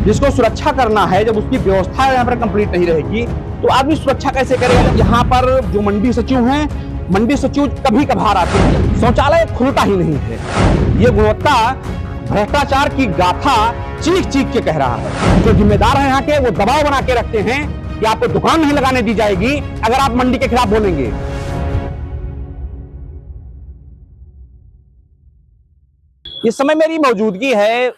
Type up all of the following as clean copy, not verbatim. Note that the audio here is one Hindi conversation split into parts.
जिसको सुरक्षा करना है, जब उसकी व्यवस्था यहाँ पर कंप्लीट नहीं रहेगी तो आदमी सुरक्षा कैसे करेगा। जब यहाँ पर जो मंडी सचिव हैं, मंडी सचिव कभी कभार आते हैं, शौचालय खुलता ही नहीं है। ये गुणवत्ता भ्रष्टाचार की गाथा चीख चीख के कह रहा है। जो जिम्मेदार है यहाँ के, वो दबाव बना के रखते हैं कि आपको दुकान नहीं लगाने दी जाएगी अगर आप मंडी के खिलाफ बोलेंगे। इस समय मेरी मौजूदगी है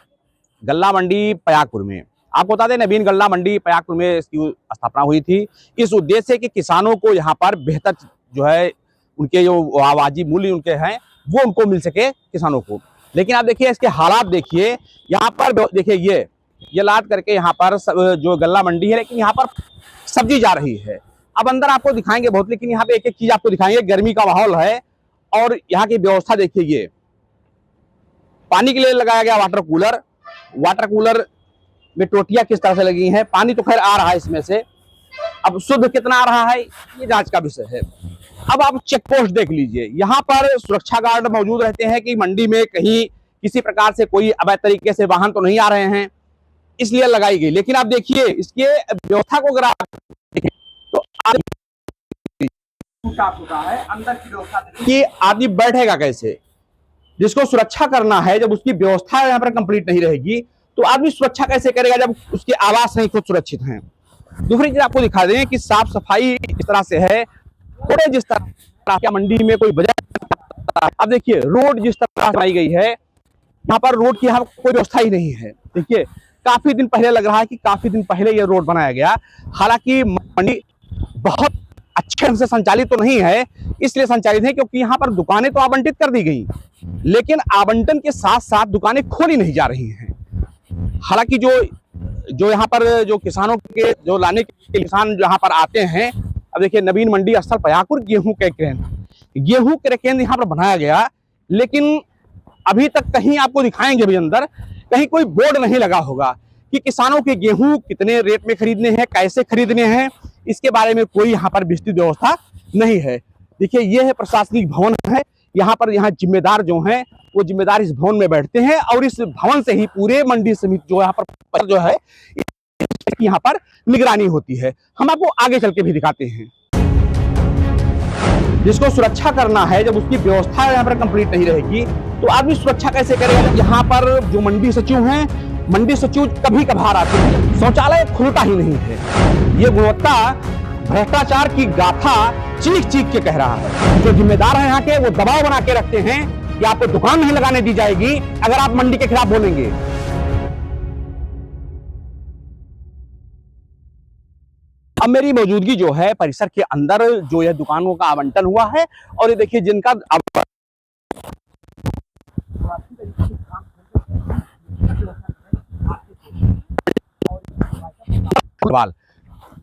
गल्ला मंडी पयागपुर में। आपको बता दें, नवीन गल्ला मंडी पयागपुर में इसकी स्थापना हुई थी इस उद्देश्य से कि किसानों को यहाँ पर बेहतर जो है उनके जो आवाजी मूल्य उनके हैं वो उनको मिल सके किसानों को। लेकिन आप देखिए इसके हालात देखिए, यहाँ पर देखिए ये लाद करके यहाँ पर जो गल्ला मंडी है, लेकिन यहाँ पर सब्जी जा रही है। अब अंदर आपको दिखाएंगे बहुत, लेकिन यहाँ पे एक एक चीज आपको दिखाएंगे। गर्मी का माहौल है और यहाँ की व्यवस्था देखिए। ये पानी के लिए लगाया गया वाटर कूलर, वाटर कूलर में टोटियां किस तरह से लगी हैं। पानी तो खैर आ रहा है इसमें से, अब शुद्ध कितना आ रहा है ये जांच का विषय है। अब आप चेक पोस्ट देख लीजिए, यहाँ पर सुरक्षा गार्ड मौजूद रहते हैं कि मंडी में कहीं किसी प्रकार से कोई अवैध तरीके से वाहन तो नहीं आ रहे हैं, इसलिए लगाई गई। लेकिन आप देखिए इसके व्यवस्था को अगर आप देखें तो है अंदर की व्यवस्था कि आदमी बैठेगा कैसे। जिसको सुरक्षा करना है, जब उसकी व्यवस्था यहाँ पर कंप्लीट नहीं रहेगी तो आदमी सुरक्षा कैसे करेगा जब उसके आवास नहीं खुद सुरक्षित हैं। दूसरी चीज आपको दिखा दें कि साफ सफाई इस तरह से है, थोड़े जिस तरह क्या मंडी में कोई वजह। अब देखिए रोड जिस तरह बनाई गई है, यहाँ पर रोड की यहाँ कोई व्यवस्था ही नहीं है। देखिए काफी दिन पहले लग रहा है कि काफी दिन पहले ये रोड बनाया गया। हालांकि मंडी बहुत अच्छे ढंग से संचालित तो नहीं है, इसलिए संचालित है क्योंकि यहाँ पर दुकानें तो आवंटित कर दी गई, लेकिन आवंटन के साथ साथ दुकानें खोली नहीं जा रही हैं। हालांकि जो यहाँ पर जो किसानों के जो लाने के किसान यहाँ पर आते हैं, अब देखिए नवीन मंडी स्थल पयागपुर गेहूं के केंद्र यहाँ पर बनाया गया, लेकिन अभी तक कहीं आपको दिखाएंगे भी अंदर कहीं कोई बोर्ड नहीं लगा होगा कि किसानों के गेहूं कितने रेट में खरीदने हैं, कैसे खरीदने हैं, इसके बारे में कोई यहाँ पर विस्तृत व्यवस्था नहीं है। देखिए ये है प्रशासनिक भवन है, यहाँ जिम्मेदार जो हैं वो जिम्मेदार इस भवन में बैठते हैं और इस भवन से ही पूरे मंडी समिति जो यहाँ पर जो है यहाँ पर निगरानी होती है। हम आपको आगे चल के भी दिखाते हैं। जिसको सुरक्षा करना है, जब उसकी व्यवस्था यहाँ पर कंप्लीट नहीं रहेगी तो आदमी सुरक्षा कैसे करेगा। जब यहाँ पर जो मंडी सचिव हैं, मंडी सचिव कभी कभार आते हैं, शौचालय खुलता ही नहीं है। ये गुणवत्ता भ्रष्टाचार की गाथा चीख चीख के कह रहा है। जो जिम्मेदार है यहाँ के, वो दबाव बना के रखते हैं कि आपको दुकान नहीं लगाने दी जाएगी अगर आप मंडी के खिलाफ बोलेंगे। अब मेरी मौजूदगी जो है परिसर के अंदर जो यह दुकानों का आवंटन हुआ है, और ये देखिए जिनका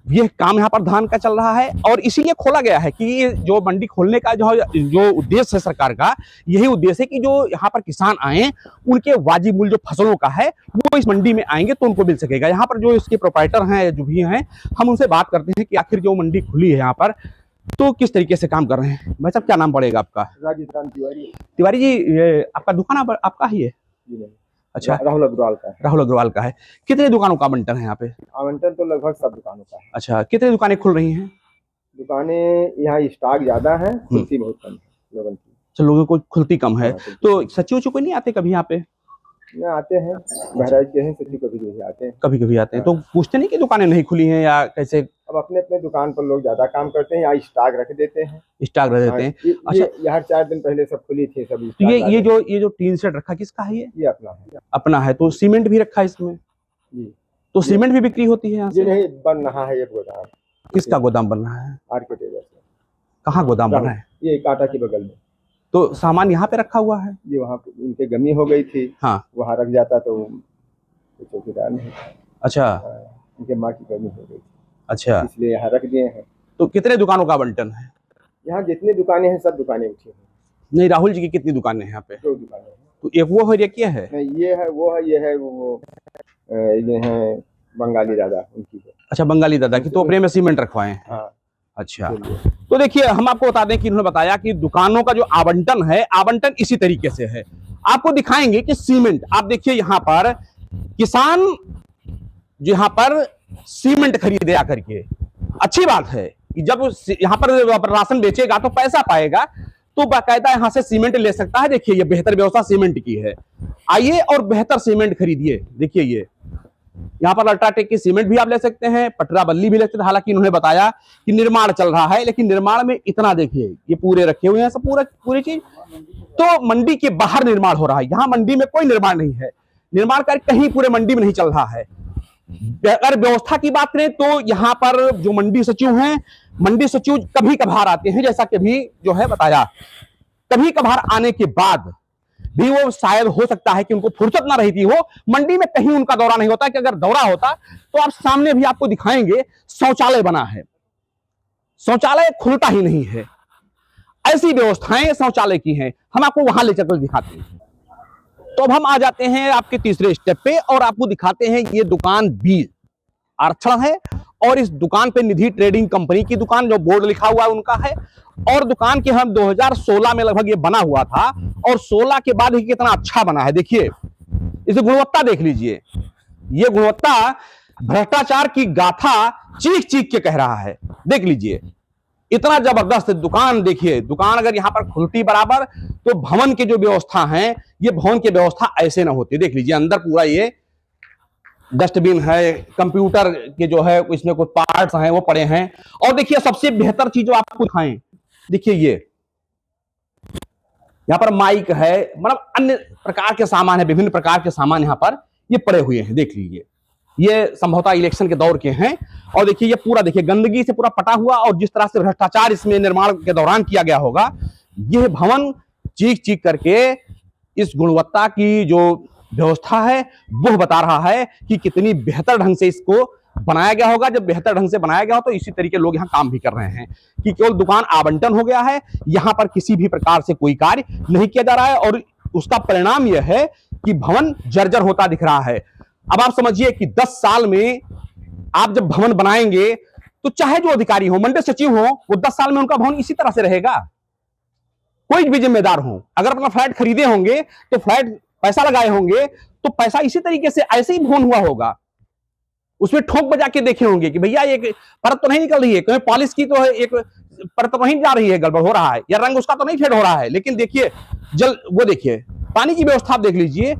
ये काम यहाँ पर धान का चल रहा है और इसीलिए खोला गया है कि जो मंडी खोलने का जो उद्देश्य है सरकार का, यही उद्देश्य है कि जो यहाँ पर किसान आए उनके वाजिब मूल्य जो फसलों का है वो इस मंडी में आएंगे तो उनको मिल सकेगा। यहाँ पर जो इसके प्रोप्राइटर हैं जो भी हैं, हम उनसे बात करते हैं कि आखिर जो मंडी खुली है यहाँ पर तो किस तरीके से काम कर रहे हैं। भाई साहब क्या नाम पड़ेगा आपका? राजस्थान तिवारी। तिवारी जी, ये आपका दुकान आपका ही है? अच्छा, राहुल अग्रवाल का है। राहुल अग्रवाल का है। कितने दुकानों का आवंटन है यहाँ पे? आवंटन तो लगभग सब दुकानों का है। अच्छा, कितने दुकानें खुल रही हैं? दुकानें यहाँ स्टॉक ज्यादा है, खुलती बहुत कम है लोगों की। अच्छा, लोगों को खुलती कम है। तो सचिव कोई नहीं आते कभी यहाँ पे? आते हैं, बहराइच के हैं सचिव, कभी कभी आते हैं। कभी कभी आते हैं तो पूछते नहीं कि दुकानें नहीं खुली हैं या कैसे? अब अपने अपने दुकान पर लोग ज्यादा काम करते हैं, यहाँ स्टॉक रख देते हैं। स्टॉक रख देते हैं। अच्छा, यहाँ 4 दिन पहले सब खुली थी सब। तो ये जो टीन सेट रखा किसका है? ये अपना है। अपना है। तो सीमेंट भी रखा है इसमें जी? तो सीमेंट भी बिक्री होती है यहाँ से? नहीं, बन रहा है एक गोदाम। किसका गोदाम बन रहा है? आरके टेलर से। कहाँ गोदाम बना है? ये कांटा के बगल में। तो सामान यहाँ पे रखा हुआ है? ये वहाँ उनके गमी हो गई थी। हाँ, वहाँ रख जाता तो चौकीदार नहीं। अच्छा, उनके माँ की गमी हो गई थी। अच्छा, इसलिए यहाँ रख दिए हैं। तो कितने दुकानों का आवंटन है यहाँ? जितनी दुकानें हैं सब दुकानें उठी हैं। नहीं, राहुल जी की कितनी दुकानें हैं यहाँ पे? 2 दुकानें हैं। तो एक वो है, एक ये है? नहीं, ये है, वो है, ये है, वो ये है बंगाली दादा उनकी है। अच्छा, बंगाली दादा की। तो अपने में सीमेंट रखवाए हैं? हाँ। अच्छा, तो देखिए हम आपको बता दें कि इन्होंने बताया कि दुकानों का जो आवंटन है, आवंटन इसी तरीके से है। आपको दिखाएंगे कि सीमेंट, आप देखिए यहाँ पर किसान जो यहाँ पर सीमेंट खरीदे आकर के। अच्छी बात है कि जब यहाँ पर राशन बेचेगा तो पैसा पाएगा, तो बाकायदा यहाँ से सीमेंट ले सकता है। देखिए ये बेहतर व्यवस्था सीमेंट की है। आइए और बेहतर सीमेंट खरीदिए। देखिए ये यहाँ पर अल्ट्राटेक की सीमेंट भी आप ले सकते हैं, पटरा बल्ली भी ले सकते हैं। हालांकि इन्होंने बताया कि निर्माण चल रहा है, लेकिन निर्माण में इतना देखिए ये पूरे रखे हुए हैं सब पूरी चीज। तो मंडी के बाहर निर्माण हो रहा है, यहाँ मंडी में कोई निर्माण नहीं है। निर्माण कार्य कहीं पूरे मंडी में नहीं चल रहा है। अगर व्यवस्था की बात करें तो यहाँ पर जो मंडी सचिव हैं, मंडी सचिव कभी कभार आते हैं, जैसा कभी जो है बताया, कभी कभार आने के बाद भी वो शायद हो सकता है कि उनको फुर्सत ना रहती हो, मंडी में कहीं उनका दौरा नहीं होता। कि अगर दौरा होता तो आप सामने भी आपको दिखाएंगे शौचालय बना है, शौचालय खुलता ही नहीं है। ऐसी व्यवस्थाएं शौचालय की हैं, हम आपको वहां ले चलकर दिखाते हैं। तो अब हम आ जाते हैं आपके तीसरे स्टेप पे और आपको दिखाते हैं ये दुकान बी आरक्षण है, और इस दुकान पे निधि ट्रेडिंग कंपनी की दुकान, जो बोर्ड लिखा हुआ है उनका है। और दुकान के हम 2016 में लगभग ये बना हुआ था, और 16 के बाद ही कितना अच्छा बना है। देखिए इसे गुणवत्ता देख लीजिए, ये गुणवत्ता भ्रष्टाचार की गाथा चीख चीख के कह रहा है। देख लीजिए इतना जबरदस्त दुकान। देखिए दुकान अगर यहाँ पर खुलती बराबर तो भवन के जो व्यवस्था है, ये भवन की व्यवस्था ऐसे ना होती। देख लीजिए अंदर पूरा ये डस्टबिन है, कंप्यूटर के जो है इसमें कुछ पार्ट्स हैं वो पड़े हैं। और देखिए सबसे बेहतर चीज जो आपको दिखाएं, देखिए ये यहाँ पर माइक है, मतलब अन्य प्रकार के सामान है, विभिन्न प्रकार के सामान यहाँ पर ये पड़े हुए हैं। देख लीजिए ये संभवतः इलेक्शन के दौर के हैं। और देखिए ये पूरा देखिए गंदगी से पूरा पटा हुआ, और जिस तरह से भ्रष्टाचार इसमें निर्माण के दौरान किया गया होगा, यह भवन चीख चीख करके इस गुणवत्ता की जो व्यवस्था है वो बता रहा है कि कितनी बेहतर ढंग से इसको बनाया गया होगा। जब बेहतर ढंग से बनाया गया हो तो इसी तरीके लोग यहाँ काम भी कर रहे हैं कि केवल दुकान आवंटन हो गया है, यहाँ पर किसी भी प्रकार से कोई कार्य नहीं किया जा रहा है। और उसका परिणाम यह है कि भवन जर्जर होता दिख रहा है। अब आप समझिए कि 10 साल में आप जब भवन बनाएंगे तो चाहे जो अधिकारी हो, मंडी सचिव हो, वो 10 साल में उनका भवन इसी तरह से रहेगा। कोई भी जिम्मेदार हो, अगर अपना फ्लैट खरीदे होंगे तो फ्लैट पैसा लगाए होंगे तो पैसा इसी तरीके से ऐसे ही भवन हुआ होगा। उसमें ठोक बजा के देखे होंगे कि भैया एक परत तो नहीं निकल रही है, कहीं पॉलिश की तो है, एक परत तो नहीं जा रही है, गड़बड़ हो रहा है, या रंग उसका तो नहीं फेड हो रहा है। लेकिन देखिए वो देखिए पानी की व्यवस्था आप देख लीजिए,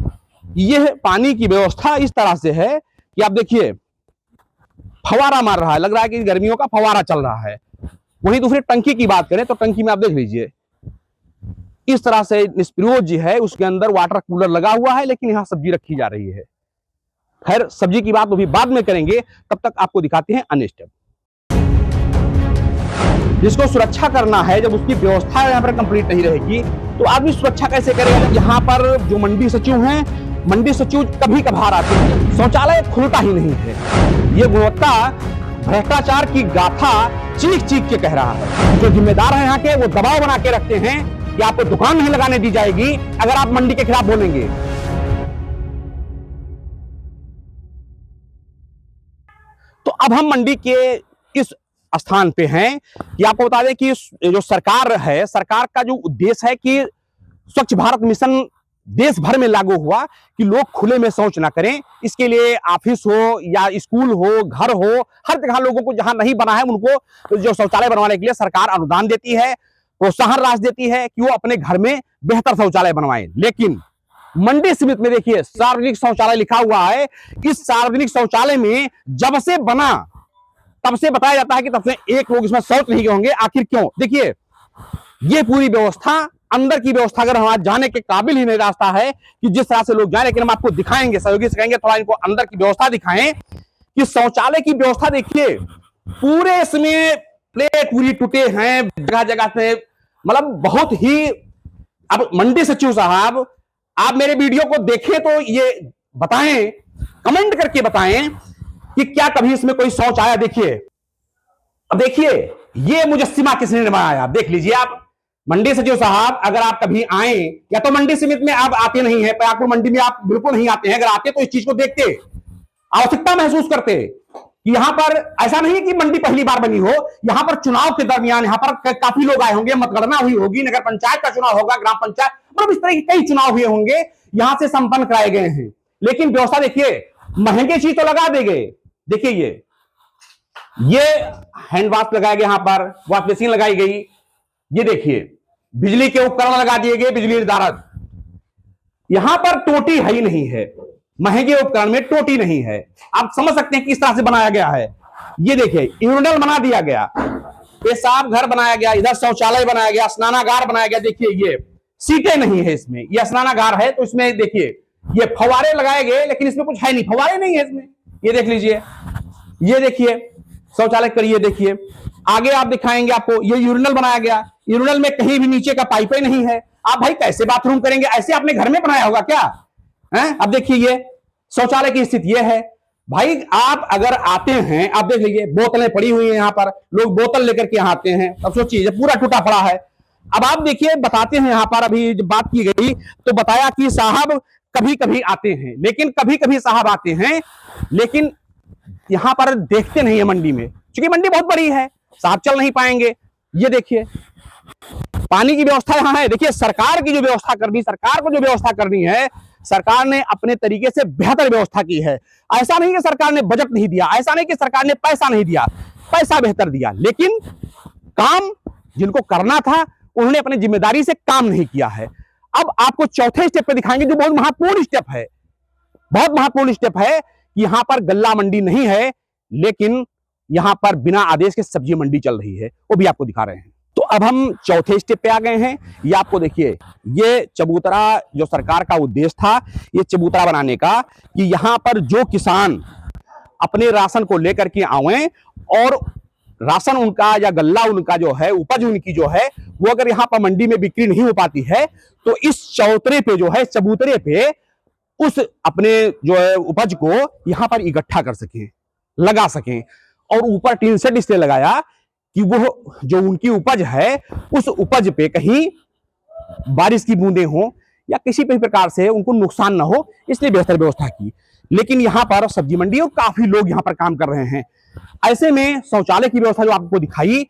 यह पानी की व्यवस्था इस तरह से है कि आप देखिए फवारा मार रहा है, लग रहा है कि गर्मियों का फवारा चल रहा है। वहीं दूसरी टंकी की बात करें तो टंकी में आप देख लीजिए इस तरह से निष्प्रयोग जी है, उसके अंदर वाटर कूलर लगा हुआ है, लेकिन यहां सब्जी रखी जा रही है। खैर सब्जी की बात वो भी बाद में करेंगे, तब तक आपको दिखाते हैं अन्य स्टेप। जिसको सुरक्षा करना है, जब उसकी व्यवस्था यहाँ पर कंप्लीट नहीं रहेगी तो आदमी सुरक्षा कैसे करेगा। जब यहाँ पर जो मंडी सचिव हैं, मंडी सचिव कभी कभार आते हैं, शौचालय खुलता ही नहीं है। ये गुणवत्ता भ्रष्टाचार की गाथा चीख चीख के कह रहा है। जो जिम्मेदार है यहाँ के, वो दबाव बना के रखते हैं कि आपको दुकान नहीं लगाने दी जाएगी अगर आप मंडी के खिलाफ बोलेंगे। तो अब हम मंडी के इस स्थान पे हैं कि आपको बता दें कि जो सरकार है, सरकार का जो उद्देश्य है कि स्वच्छ भारत मिशन देश भर में लागू हुआ कि लोग खुले में शौच ना करें। इसके लिए ऑफिस हो या स्कूल हो, घर हो, हर जगह लोगों को जहां नहीं बना है उनको जो शौचालय बनवाने के लिए सरकार अनुदान देती है, प्रोत्साहन राशि देती है कि वो अपने घर में बेहतर शौचालय बनवाएं। लेकिन मंडी समिति में देखिए सार्वजनिक शौचालय लिखा हुआ है। इस सार्वजनिक शौचालय में जब से बना तब से बताया जाता है कि तब से एक लोग इसमें शौच नहीं होंगे। आखिर क्यों? देखिए ये पूरी व्यवस्था, अंदर की व्यवस्था अगर हमारे जाने के काबिल ही नहीं रास्ता है कि जिस तरह से लोग जाए, लेकिन हम आपको दिखाएंगे, सहयोगी से कहेंगे थोड़ा इनको अंदर की व्यवस्था दिखाएं कि शौचालय की व्यवस्था देखिए पूरे इसमें प्लेट पूरी टूटे हैं जगह जगह से, मतलब बहुत ही। अब मंडी सचिव साहब आप मेरे वीडियो को देखें तो ये बताएं, कमेंट करके बताएं कि क्या कभी इसमें कोई शौच आया। देखिए अब देखिए ये मुजस्सिमा किसने बनाया, देख लीजिए आप। मंडी सचिव साहब अगर आप कभी आए, या तो मंडी समिति में आप आते नहीं है, पयागपुर मंडी में आप बिल्कुल नहीं आते हैं, अगर आते तो इस चीज को देखते, आवश्यकता महसूस करते कि यहां पर ऐसा नहीं कि मंडी पहली बार बनी हो, यहां पर चुनाव के दरमियान यहां पर काफी लोग आए होंगे, मतगणना हुई होगी, नगर पंचायत का चुनाव होगा, ग्राम पंचायत, मतलब इस तरह के कई चुनाव हुए होंगे, यहां से संपन्न कराए गए हैं। लेकिन व्यवस्था देखिए महंगे चीज तो लगा देंगे। देखिए ये हैंड वॉश लगाया गया, यहां पर वॉश बेसिन लगाई गई। ये देखिए बिजली के उपकरण लगा दिए गए, बिजली निर्धारक। यहां पर टोटी है ही नहीं है, महंगे उपकरण में टोटी नहीं है। आप समझ सकते हैं किस तरह से बनाया गया है। ये देखिए यूरिनल बना दिया गया, पेशाब घर बनाया गया, इधर शौचालय बनाया गया, स्नानागार बनाया गया। देखिए ये सीटें नहीं है इसमें, ये स्नानागार है तो इसमें देखिए ये फव्वारे लगाए गए, लेकिन इसमें कुछ है नहीं, फव्वारे नहीं है इसमें। ये देख लीजिए, ये देखिए शौचालय करिए। देखिए आगे आप दिखाएंगे आपको, ये यूरिनल बनाया गया, यूरिनल में कहीं भी नीचे का पाइप ही नहीं है। आप भाई कैसे बाथरूम करेंगे? ऐसे आपने घर में बनाया होगा क्या है? अब देखिए ये शौचालय की स्थिति ये है। भाई आप अगर आते हैं, आप देख लीजिए बोतलें पड़ी हुई हैं यहां पर, लोग बोतल लेकर के यहाँ आते हैं। अब सोचिए पूरा टूटा पड़ा है। अब आप देखिए बताते हैं यहां पर, अभी जब बात की गई तो बताया कि साहब कभी कभी आते हैं, लेकिन कभी कभी साहब आते हैं लेकिन यहां पर देखते नहीं है मंडी में, क्योंकि मंडी बहुत बड़ी है, साहब चल नहीं पाएंगे। ये देखिए पानी की व्यवस्था यहां है। देखिए सरकार की जो व्यवस्था करनी, सरकार को जो व्यवस्था करनी है, सरकार ने अपने तरीके से बेहतर व्यवस्था की है। ऐसा नहीं कि सरकार ने बजट नहीं दिया, ऐसा नहीं कि सरकार ने पैसा नहीं दिया, पैसा बेहतर दिया, लेकिन काम जिनको करना था उन्होंने अपनी जिम्मेदारी से काम नहीं किया है। अब आपको चौथे स्टेप पे दिखाएंगे जो बहुत महत्वपूर्ण स्टेप है, बहुत महत्वपूर्ण स्टेप है कि यहां पर गल्ला मंडी नहीं है, लेकिन यहां पर बिना आदेश के सब्जी मंडी चल रही है, वो भी आपको दिखा रहे हैं। तो अब हम चौथे स्टेप पे आ गए हैं। ये आपको देखिए, ये चबूतरा जो सरकार का उद्देश्य था, ये चबूतरा बनाने का, कि यहां पर जो किसान अपने राशन को लेकर के आवे और राशन उनका या गल्ला उनका जो है, उपज उनकी जो है, वो अगर यहां पर मंडी में बिक्री नहीं हो पाती है तो इस चौतरे पे जो है, चबूतरे पे उस अपने जो है उपज को यहां पर इकट्ठा कर सकें, लगा सकें। और ऊपर टीन शेड इसलिए लगाया कि वो जो उनकी उपज है, उस उपज पे कहीं बारिश की बूंदें हो या किसी भी प्रकार से उनको नुकसान ना हो, इसलिए बेहतर व्यवस्था की। लेकिन यहां पर सब्जी मंडी और काफी लोग यहां पर काम कर रहे हैं। ऐसे में शौचालय की व्यवस्था जो आपको दिखाई,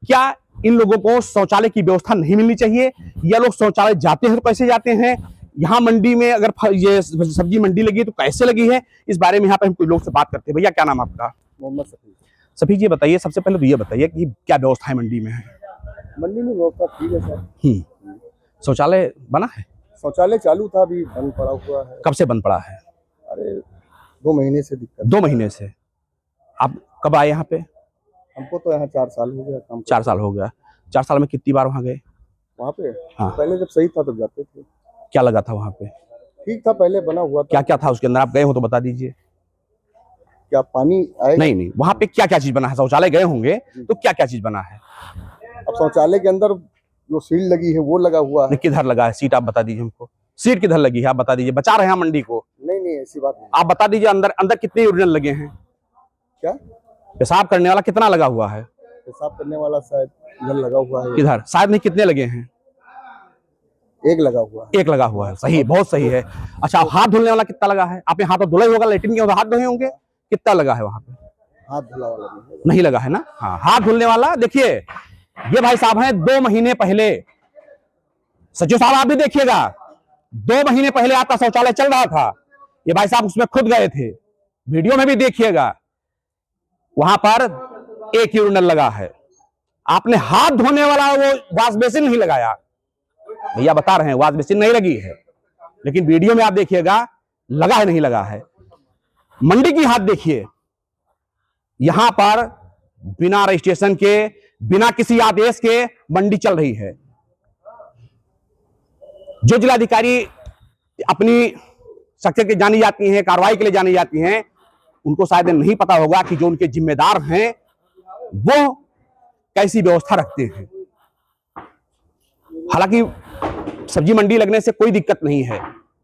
क्या इन लोगों को शौचालय की व्यवस्था नहीं मिलनी चाहिए? या लोग शौचालय जाते हैं तो कैसे जाते हैं? यहाँ मंडी में अगर ये सब्जी मंडी लगी है तो कैसे लगी है? इस बारे में यहाँ पर हम कुछ लोग से बात करते हैं। भैया क्या नाम आपका? मोहम्मद सफी। सफी जी बताइए, सबसे पहले तो ये बताइए कि क्या व्यवस्था है मंडी में है? मंडी में व्यवस्था ठीक है सर। शौचालय बना है? शौचालय चालू था, अभी बंद पड़ा हुआ है। कब से बंद पड़ा है? अरे 2 महीने से दिक्कत। 2 महीने से? आप कब आए यहाँ पे? हमको तो यहाँ 4 साल हो गया काम। 4 साल हो गया। 4 साल में कितनी बार वहाँ गए? वहाँ पे हाँ। पहले जब सही था तब जाते थे। क्या लगा था वहाँ पे? ठीक था, पहले बना हुआ था। क्या क्या था उसके अंदर? आप गए हो तो बता दीजिए। क्या पानी आएगा? नहीं, वहाँ पे क्या क्या चीज बना है? शौचालय गए होंगे तो क्या क्या चीज बना है? अब शौचालय के अंदर जो सील लगी है वो लगा हुआ है। किधर लगा है? सीट आप बता दीजिए हमको, सीट किधर लगी है आप बता दीजिए। बचा रहे हैं मंडी को? नहीं ऐसी बात नहीं। आप बता दीजिए अंदर अंदर कितने यूरिनल लगे हैं? क्या पेशाब करने वाला कितना लगा हुआ है? पेशाब करने वाला शायद इधर लगा हुआ है। किधर? शायद नहीं, कितने लगे हैं? एक लगा हुआ है। एक लगा हुआ है, सही, बहुत सही है। अच्छा, हाथ धुलने वाला कितना लगा है? आपने हाथ तो धुला ही होगा, लेटरिन के हाथ धोए होंगे, कितना लगा है वहां पे? हाथ धुला वाला नहीं लगा है ना? हाँ, हाथ धुलने वाला। देखिए ये भाई साहब हैं 2 महीने पहले, सचिव साहब आप भी देखिएगा, 2 महीने पहले आपका शौचालय चल रहा था, ये भाई साहब उसमें खुद गए थे, वीडियो में भी देखिएगा। वहां पर एक यूरिनल लगा है, आपने हाथ धोने वाला वो वॉश बेसिन नहीं लगाया। भैया बता रहे हैं वॉश बेसिन नहीं लगी है, लेकिन वीडियो में आप देखिएगा लगा है नहीं लगा है। मंडी की हाथ देखिए, यहां पर बिना रजिस्ट्रेशन के, बिना किसी आदेश के मंडी चल रही है। जो जिलाधिकारी अपनी शख्सियत के जानी जाती हैं, कार्रवाई के लिए जानी जाती हैं, उनको शायद नहीं पता होगा कि जो उनके जिम्मेदार हैं वो कैसी व्यवस्था रखते हैं। हालांकि सब्जी मंडी लगने से कोई दिक्कत नहीं है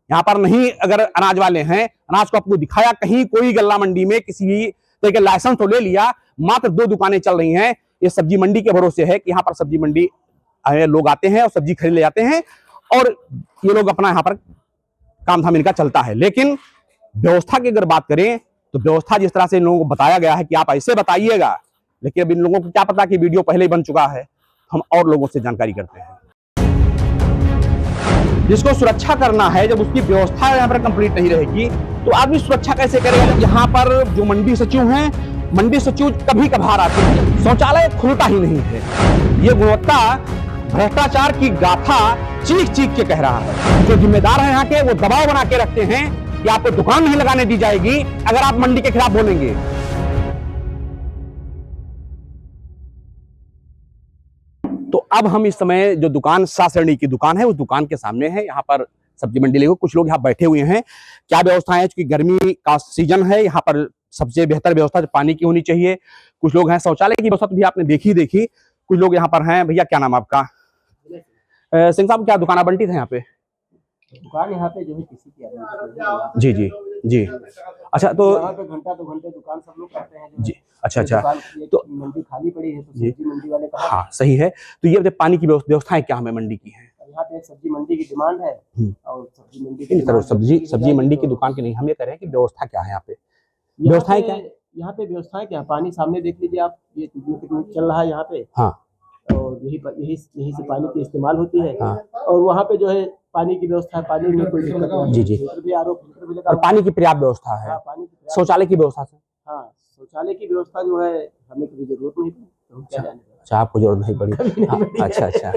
यहां पर। नहीं अगर अनाज वाले हैं, अनाज को आपको दिखाया, कहीं कोई गल्ला मंडी में किसी भी तरह का लाइसेंस तो ले लिया, मात्र 2 दुकानें चल रही हैं। ये सब्जी मंडी के भरोसे है कि यहाँ पर सब्जी मंडी लोग आते हैं और सब्जी खरीद ले जाते हैं और ये लोग अपना यहाँ पर काम धाम इनका चलता है। लेकिन व्यवस्था की अगर बात करें तो व्यवस्था जिस तरह से इन लोगों को बताया गया है कि आप ऐसे बताइएगा, लेकिन अब इन लोगों को क्या पता कि वीडियो पहले ही बन चुका है। हम और लोगों से जानकारी करते हैं। जिसको सुरक्षा करना है, जब उसकी व्यवस्था यहाँ पर कंप्लीट नहीं रहेगी तो आदमी सुरक्षा कैसे करेगा। जब यहाँ पर जो मंडी सचिव हैं, मंडी सचिव कभी कभार आते हैं, शौचालय खुलता ही नहीं है। ये गुणवत्ता भ्रष्टाचार की गाथा चीख चीख के कह रहा है। जो जिम्मेदार है यहाँ के, वो दबाव बना के रखते हैं कि आपको दुकान नहीं लगाने दी जाएगी अगर आप मंडी के खिलाफ बोलेंगे। तो अब हम इस समय जो दुकान सासरणी की दुकान है, उस दुकान के सामने है। यहाँ पर सब्जी मंडी लेकर कुछ लोग यहाँ बैठे हुए हैं। क्या व्यवस्था है, क्योंकि गर्मी का सीजन है, यहाँ पर सबसे बेहतर व्यवस्था पानी की होनी चाहिए। कुछ लोग हैं, शौचालय की व्यवस्था तो भी आपने देखी। कुछ लोग यहाँ पर हैं। भैया क्या नाम आपका? सिंह साहब, क्या दुकान बंटी थे यहाँ पे? दुकान यहाँ पे जो है किसी की जी जी जी। अच्छा, तो यहाँ पे घंटा 2 घंटे दुकान सब लोग करते हैं जी। अच्छा, तो मंडी खाली पड़ी है, तो सब्जी मंडी वाले कहा। हाँ, सही है। तो ये बताइए, पानी की व्यवस्थाएं क्या हमें मंडी की है? यहाँ पे एक सब्जी मंडी की डिमांड है और सब्जी मंडी की सब्जी मंडी की दुकान की नहीं, हम ये कह रहे हैं कि व्यवस्था क्या है यहाँ पे? व्यवस्थाएं क्या है यहाँ पे? व्यवस्थाएं क्या, पानी सामने देख लीजिए आप, ये कितना चल रहा है यहाँ पे। हाँ, और यही से पानी की इस्तेमाल होती है। हाँ। और वहाँ पे जो है पानी की व्यवस्था है, पानी में कोई दिक्कत नहीं। जी जी। फिल्टर भी लगा, और पानी की पर्याप्त व्यवस्था है। हाँ, पानी की शौचालय की व्यवस्था से? हाँ, शौचालय की व्यवस्था जो है हमें कभी जरूरत नहीं पड़ी, तो हम क्या जाने। अच्छा, आपको जरूरत नहीं पड़ी। हाँ, अच्छा।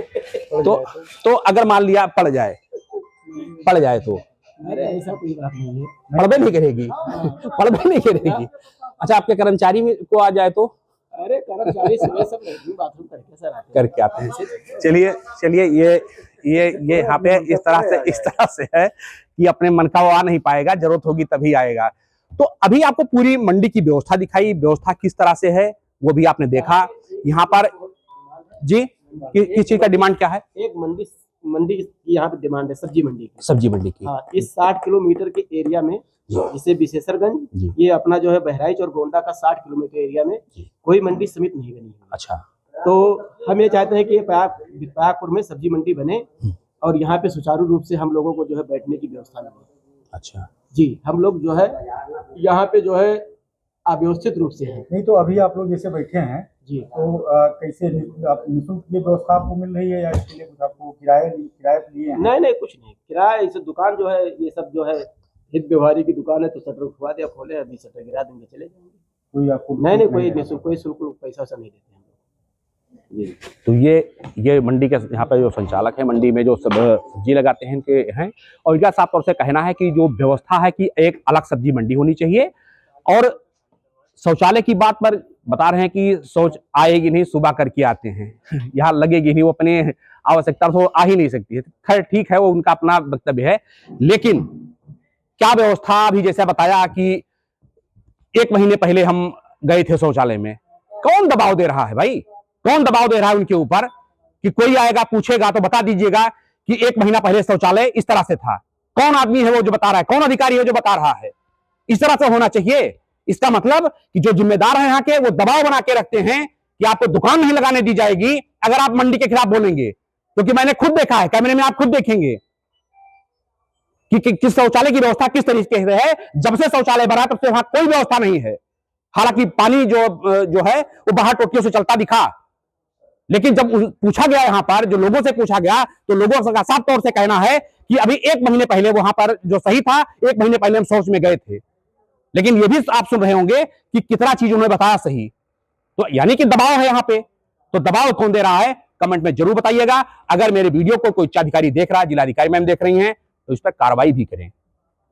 तो अगर मान लिया पड़ जाए तो? अरे ऐसा कोई बात नहीं है, पड़बे नहीं करेगी। पड़बे नहीं करेगी। अच्छा, आपके कर्मचारी को आ जाए तो? अरे कर्मचारी सुबह सब लैट्रिन बाथरूम करके आते हैं। चलिए, ये यहाँ पे इस तरह से है कि अपने मन का वो आ नहीं पाएगा, जरूरत होगी तभी आएगा। तो अभी आपको पूरी मंडी की व्यवस्था दिखाई, व्यवस्था किस तरह से है वो भी आपने देखा। यहाँ पर जी किस चीज का डिमांड क्या है? एक मंडी की यहाँ पे डिमांड है, सब्जी मंडी की। हाँ, इस 60 किलोमीटर के एरिया में, जिसे विशेषरगंज, ये अपना जो है बहराइच और गोंडा का 60 किलोमीटर एरिया में कोई मंडी समिति नहीं बनी है। अच्छा। तो हम ये चाहते हैं कि प्रयागपुर में सब्जी मंडी बने और यहाँ पे सुचारू रूप से हम लोगों को जो है बैठने की व्यवस्था मिले। अच्छा जी, हम लोग जो है यहाँ पे जो है अव्यवस्थित रूप से है। नहीं तो अभी आप लोग जैसे बैठे हैं जी, तो कैसे आप निःशुल्क ये व्यवस्था आपको मिल रही है या इसके लिए कुछ आपको किराए पे लिए हैं? नहीं, कुछ नहीं किराया। इस दुकान जो है, ये सब जो है हित व्यवहारी की दुकान है, तो शटर उठवा दिया, खोले, अभी शटर गिरा देंगे, चले जाएंगे। कोई आपको नहीं, कोई निःशुल्क, कोई शुल्क पैसा नहीं देते हैं जी। तो ये मंडी के यहाँ पे जो संचालक है, मंडी में जो सब सब्जी लगाते हैं इनके हैं, और इनका साफ तौर से कहना है कि जो व्यवस्था है कि एक अलग सब्जी मंडी होनी चाहिए। और शौचालय की बात पर बता रहे हैं कि शौच आएगी नहीं, सुबह करके आते हैं। यहाँ लगेगी नहीं, वो अपने आवश्यकता तो आ ही नहीं सकती है। खैर ठीक है, वो उनका अपना वक्तव्य है। लेकिन क्या व्यवस्था, अभी जैसे बताया कि 1 महीने पहले हम गए थे शौचालय में, कौन दबाव दे रहा है भाई? कौन दबाव दे रहा है उनके ऊपर कि कोई आएगा पूछेगा तो बता दीजिएगा कि 1 महीना पहले शौचालय इस तरह से था? कौन आदमी है वो जो बता रहा है? कौन अधिकारी है जो बता रहा है? इस तरह से होना चाहिए। इसका मतलब कि जो जिम्मेदार है यहाँ के, वो दबाव बना के रखते हैं कि आपको दुकान नहीं लगाने दी जाएगी अगर आप मंडी के खिलाफ बोलेंगे। क्योंकि मैंने खुद देखा है, कैमरे में आप खुद देखेंगे कि किस शौचालय की व्यवस्था किस तरीके से है। जब से शौचालय बना तब से वहां कोई व्यवस्था नहीं है। हालांकि पानी जो है वो बाहर टोटियों से चलता दिखा, लेकिन जब पूछा गया, यहाँ पर जो लोगों से पूछा गया, तो लोगों का साफ तौर से कहना है कि अभी 1 महीने पहले वहां पर जो सही था, 1 महीने पहले हम शौच में गए थे। लेकिन ये भी आप सुन रहे होंगे कि कितना चीज उन्होंने बताया सही। तो यानी कि दबाव है यहाँ पे। तो दबाव कौन दे रहा है, कमेंट में जरूर बताइएगा। अगर मेरे वीडियो को कोई उच्चाधिकारी देख रहा है, जिलाधिकारी मैम देख रही हैं, तो इस पर कार्रवाई भी करें।